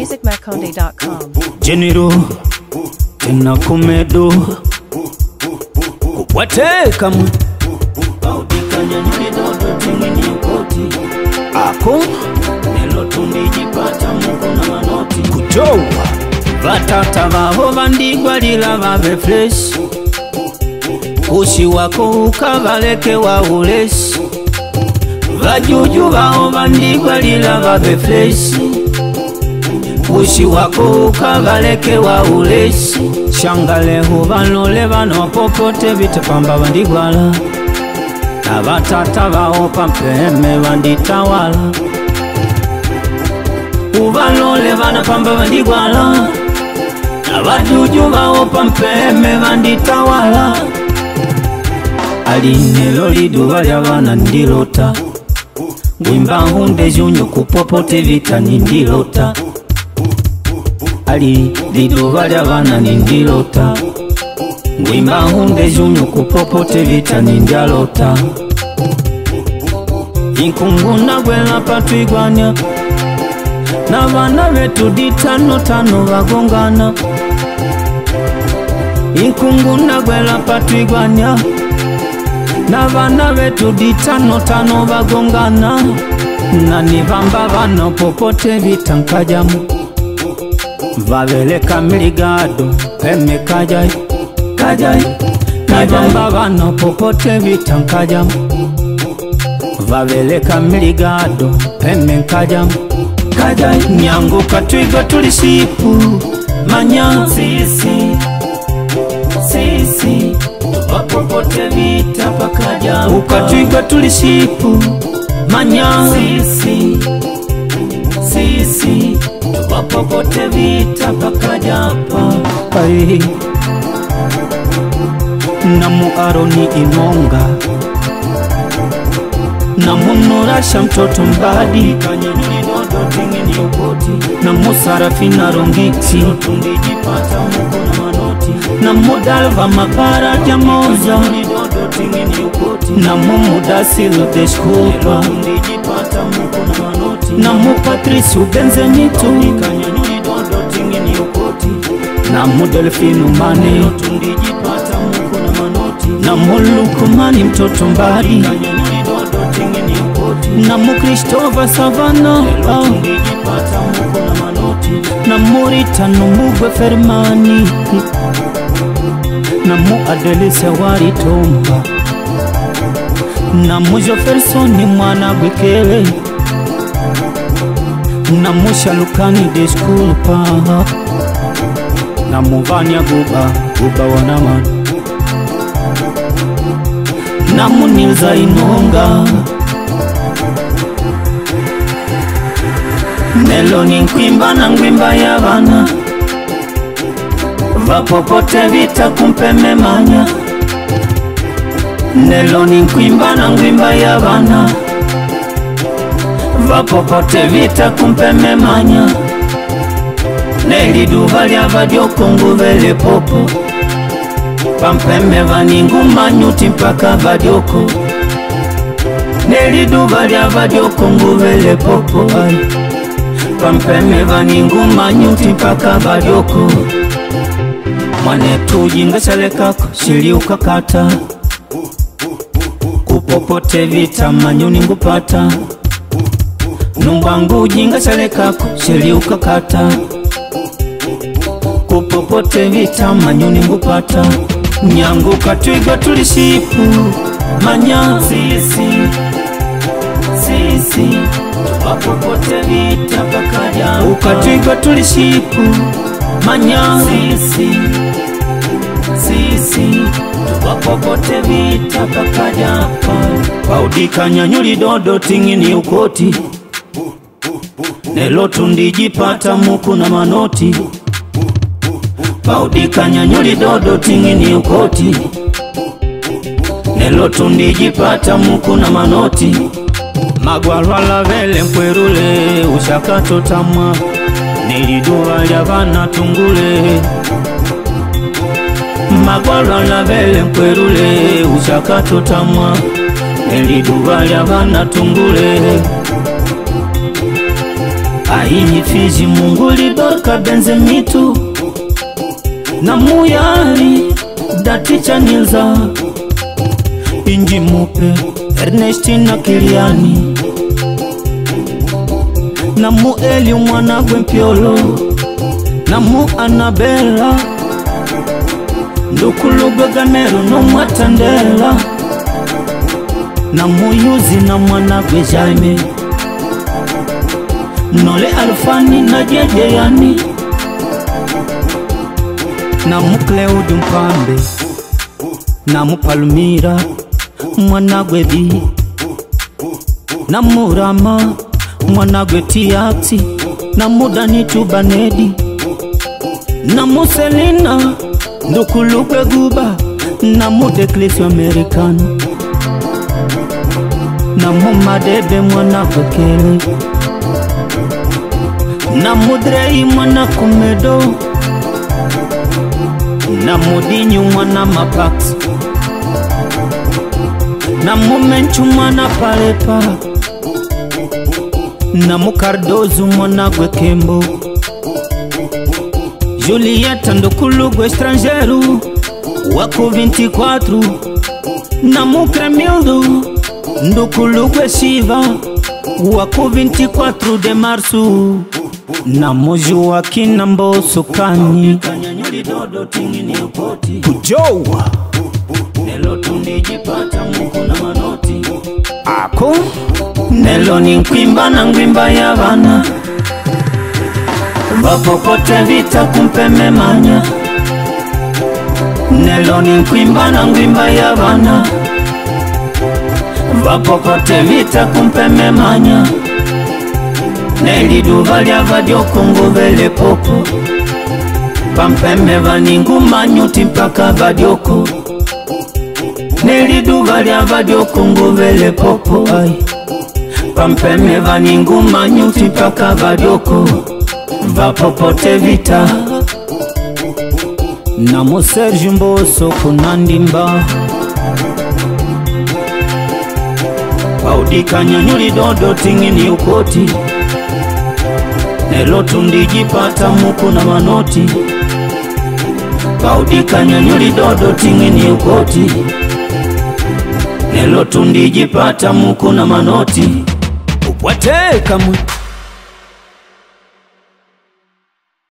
musicmaconde.com. General tena kumedo kukwatekamu baudikanya nyulidodo tingini ukoti ako nelo tundijipata mungu na manoti kujowa vatata vaho vandigwa lila vave fresh ushi wako ukavaleke wa uleshi vajuju vaho vandigwa lila vave fresh ushi wako ukavaleke wa uleshi shangale huvanole vano popote vitapamba vandigwala na vatata vao pampeme vanditawala uvanole vana pamba vandigwala na vajuju vao pampeme vanditawala alinelo liduva lya vana ndilota ngwimba hunde junyo kupopote vita nindilota ali liduva lya vana nindilota ngwimba hunde junyo kupopote vita nindalota inkunguna gwela patwigwanya na vana vetu ditano tano vagongana inkunguna gwela patwigwanya na vana vetu ditano tano vagongana na nivamba vana popote vita nkajamu vaveleka miligado peme kajai kajai nivamba vana popote vita nkajamu vaveleka miligado peme kajamu kajai nyangu katwiga tulisipu manya sisi sisi vapopote vita pakaja ukatwiga tulisipu manya sisi sisi vapopote vita pakaja pa namu aroni imonga namu nurasha mtoto mbadi kanyanyini dodo tingini ukoti namu sarafina rongiti tundijipata muko na manoti namu dalva mapara jamoza dodo tingini ukoti namu mudasilu deshkupa tundijipata muko na manoti namu patrice ubenzenitu kanyanyini dodo tingini ukoti namu delfinu mane tundijipata muko na manoti namu lukumani mtoto mbadi namu Christopher Savana namu Rita Numugwe Fermani namu Adelise Waritomba namu Jofersoni mwana gwekele namu Shalukani Deshkulpa namu Vanya Guba Wanaman namu Nilza Inonga nelo ni nkwimba na ngwimba ya vana vapopote vita kumpeme manya nelo ni nkwimba na ngwimba ya vana vapopote vita kumpeme manya neliduva lya vadyoko nguvele popo pampeme vaninguma nyuti mpaka vadyoko neliduva lya vadyoko nguvele popo pampeme vaninguma nyuti mpaka vadyoko mwanetu jingasalekako shili ukakata kupopote vita manyuni ngupata numbangu jingasalekako shili ukakata kupopote vita manyuni ngupata nyangu katwiga tulisipu manya sisi sisi vapopote vita pakaja ukatwiga tulisipu manya sisi sisi vapopote vita pakaja paudikanya nyuli dodo tingini ukoti nelo tundijipata muku na manoti paudikanya nyuli dodo tingini ukoti nelo tundijipata muku na manoti magwalwala vele mkwerule ushakato tamwa niliduva lya vana tungule magwalwala vele mkwerule ushakato tamwa niliduva lya vana tungule Aini Fizi Mungu lidorka benze mitu na muyari daticha nilza Inji Mupe Ernestina Kiliani na mu Eli mwana Gwempiolo na mu Anabella Ndukulugwe Gamero no Mwatandela na mu Yuzi na mwana Gwe Jaime Nole Alfani na Jejeyani na mu Cleude Mpambe na mu Palmira mwana Gwebi na mu Rama mwana Gwe Tiaxi na mu Danitu Banedi na mu Selina Ndukulugwe Guba na mu Declesio Americano na mu Madebe mwana Gwe Kele na mu Drei mwana Kumedo na mu Dinyu mwana Mapax na mu Menchu mwana Palepa na mu Cardozo mwana Gwe Kembo Julieta Ndukulugwe Estrangeiro wako 24 na mu Cremildo Ndukulugwe Shiva wako 24 de março na mu Joaquim Mbosso Kani Kujowa Nelo tunijipata mukuna manoti Ako Nelo ni nkwimba na ngwimba ya vana Vapopote vita kumpeme manya Nelo ni nkwimba na ngwimba ya vana Vapopote vita kumpeme manya Neli duvalia vadio Kongo vele popo Pampeme vaningu manyuti mpaka vadioko Neli duvalia vadio Kongo vele popo ay. Pampeme vaningu manyuti mpaka vadioko Vapopote vita na mu Serge Mbosso kunandimba Paudika nyanyuli dodo tingini ukoti Nelo tundijipata mukuna manoti Paudika nyanyuli dodo tingini ukoti Nelo tundijipata mukuna manoti Upwate kamwe